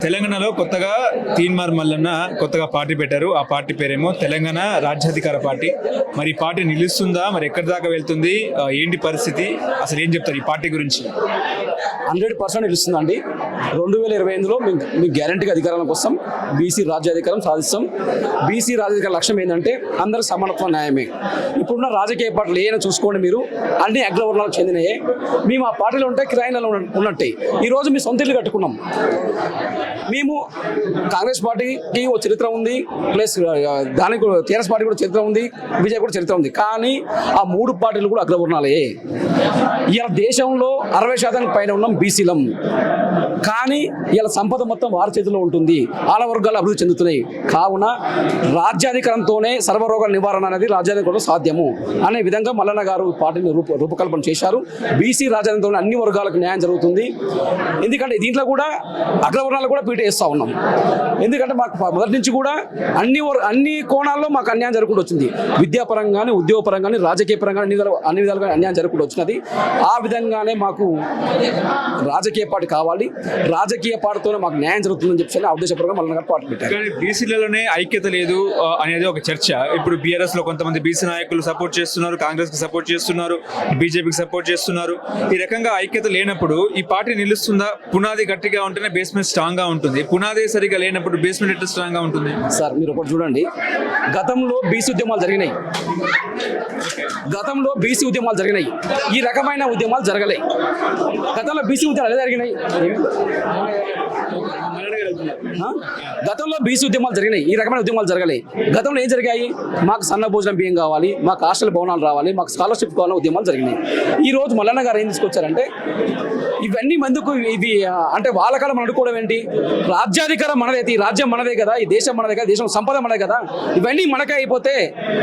తెలంగాణలో కొత్తగా తీన్మార్ మల్లన్న కొత్తగా పార్టీ పెట్టారు. ఆ పార్టీ పేరేమో తెలంగాణ రాజ్యాధికార పార్టీ. మరి ఈ పార్టీ నిలుస్తుందా, మరి ఎక్కడి దాకా వెళ్తుంది, ఏంటి పరిస్థితి, అసలు ఏం చెప్తారు ఈ పార్టీ గురించి? 100% నిలుస్తుందండి. 2025లో మీకు గ్యారంటీగా అధికారం కోసం బీసీ రాజ్యాధికారం సాధిస్తాం. బీసీ రాజ్యాధికార లక్ష్యం ఏంటంటే అందరూ సమానత్వ న్యాయమే. ఇప్పుడున్న రాజకీయ పార్టీలు ఏమైనా చూసుకోండి, మీరు అన్ని అగ్రవర్ణాలకు చెందినయే. మేము ఆ పార్టీలో ఉంటే కిరాయిలలో ఉన్నట్టే. ఈరోజు మీ సొంత ఇల్లు కట్టుకున్నాం. మేము కాంగ్రెస్ పార్టీకి ఒక చరిత్ర ఉంది, ప్లస్ దానికి టీఆర్ఎస్ పార్టీ కూడా చరిత్ర ఉంది, బీజేపీ కూడా చరిత్ర ఉంది. కానీ ఆ మూడు పార్టీలు కూడా అగ్రవర్ణాలే. ఇలా దేశంలో 60% పైన ఉన్నాం బీసీలం. కానీ ఇలా సంపద మొత్తం వారి చేతిలో ఉంటుంది. ఆల వర్గాలు అభివృద్ధి చెందుతున్నాయి. కావున రాజ్యాధికారంతోనే సర్వరోగాల నివారణ అనేది రాజ్యాధికారంలో సాధ్యము అనే విధంగా మల్లన్న గారు పార్టీని రూపకల్పన చేశారు. బీసీ రాజ్యాధికారంతో అన్ని వర్గాలకు న్యాయం జరుగుతుంది. ఎందుకంటే దీంట్లో కూడా అగ్రవర్ణాలు కూడా పీట వేస్తూ ఉన్నాం. ఎందుకంటే మాకు మొదటి నుంచి కూడా అన్ని కోణాల్లో మాకు అన్యాయం జరుగుతూ వచ్చింది. విద్యాపరంగానే, ఉద్యోగపరంగానే, రాజకీయ పరంగా అన్ని విధాలుగా అన్యాయం జరుగుతూ వచ్చినది. ఆ విధంగానే మాకు రాజకీయ పార్టీ కావాలి, రాజకీయ పార్టీతోనే మాకు న్యాయం జరుగుతుందని చెప్పి ఆ ఉద్దేశపరంగా మల్లన్న గారు పార్టీ పెట్టారు. బీసీలలోనే ఐక్యత లేదు అనేది ఒక చర్చ. ఇప్పుడు బీఆర్ఎస్ లో కొంతమంది బీసీ నాయకులు సపోర్ట్ చేస్తున్నారు, కాంగ్రెస్ కి సపోర్ట్ చేస్తున్నారు, బీజేపీకి సపోర్ట్ చేస్తున్నారు. ఈ రకంగా ఐక్యత లేనప్పుడు ఈ పార్టీ నిలుస్తుందా? పునాది గట్టిగా ఉంటేనే బేస్మెంట్ స్ట్రాంగ్ గా ఉంటుంది. పునాది సరిగా లేనప్పుడు బేస్మెంట్ ఎట్లా స్ట్రాంగ్ గా ఉంటుంది? సార్ మీరు ఒకటి చూడండి, గతంలో బీసీ ఉద్యమాలు జరిగినాయి. ఈ రకమైన ఉద్యమాలు జరగలే. గతంలో బీసీ ఉద్యమాలు ఎలా జరిగినాయి? గతంలో బీసీ ఉద్యమాలు జరిగినాయి, ఈ రకమైన ఉద్యమాలు జరగలే. గతంలో ఏం జరిగాయి? మాకు సన్న భోజనం బియ్యం కావాలి, మాకు హాస్టల్ భవనాలు రావాలి, మాకు స్కాలర్షిప్ కావాలని ఉద్యమాలు జరిగినాయి. ఈ రోజు మల్లన్న గారు ఏం తీసుకొచ్చారంటే ఇవన్నీ మందుకు ఇవి అంటే వాళ్ళ కాలం అనుకోవడం ఏంటి? రాజ్యాధికారం మనదే, ఈ రాజ్యం మనదే కదా, ఈ దేశం మనదే కదా, దేశం సంపద మనదే కదా, ఇవన్నీ మనకే అయిపోతే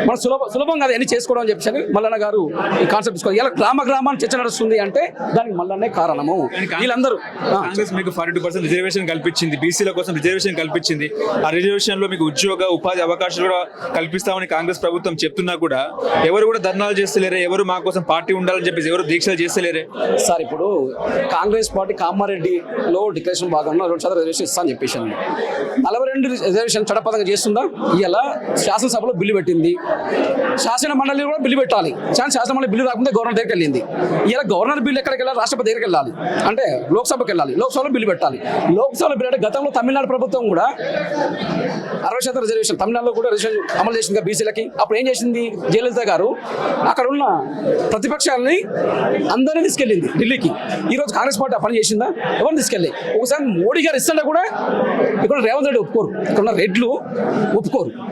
మనం సులభంగా అన్ని చేసుకోవడం అని చెప్పి మల్లన్న గారు ఈ కాన్సెప్ట్ తీసుకోవాలి. ఇలా గ్రామాన్ని చర్చ నడుస్తుంది అంటే దానికి మల్లన్నే కారణము. వీళ్ళందరూ కాంగ్రెస్ మీకు 42% రిజర్వేషన్ కల్పించింది, బీసీల కోసం రిజర్వేషన్ కల్పించింది. ఆ రిజర్వేషన్ లో మీకు ఉద్యోగ ఉపాధి అవకాశాలు కూడా కల్పిస్తామని కాంగ్రెస్ ప్రభుత్వం చెప్తున్నా కూడా ఎవరు కూడా ధర్నాలు చేస్తలేరే, ఎవరు మా కోసం పార్టీ ఉండాలని చెప్పేసి ఎవరు దీక్షలు చేస్తలేరే. సార్ ఇప్పుడు కాంగ్రెస్ పార్టీ కామారెడ్డిలో డిక్లరేషన్ భాగంగా 2% రిజర్వేషన్ ఇస్తా అని చెప్పేసాను. 42 రిజర్వేషన్ చట్టబద్ధంగా చేస్తుందా? ఇలా శాసనసభలో బిల్లు పెట్టింది, శాసన మండలి కూడా బిల్లు పెట్టాలి. శాసన మండలి బిల్లు రాకుండా గవర్నర్ దగ్గరికి వెళ్ళింది. ఇలా గవర్నర్ బిల్లు ఎక్కడికి వెళ్ళాలి? రాష్ట్రపతి దగ్గరికి వెళ్ళాలి, అంటే లోక్సభకి వెళ్ళాలి, లోక్సభలో బిల్లు పెట్టాలి. లోక్సభలో బిల్లు అంటే గతంలో తమిళనాడు ప్రభుత్వం కూడా 60% రిజర్వేషన్, తమిళనాడులో కూడా రిజర్వేషన్ అమలు చేసింది బీసీలకి. అప్పుడు ఏం చేసింది జయలలిత గారు? అక్కడ ఉన్న ప్రతిపక్షాలని అందరినీ తీసుకెళ్ళింది ఢిల్లీకి. ఈరోజు కాంగ్రెస్ పార్టీ ఆ పని చేసిందా? ఎవరిని తీసుకెళ్ళి? ఒకసారి మోడీ గారు ఇస్తుంటే కూడా ఇక్కడ రేవంత్ రెడ్డి ఒప్పుకోరు, ఇక్కడ ఉన్న రెడ్లు ఒప్పుకోరు.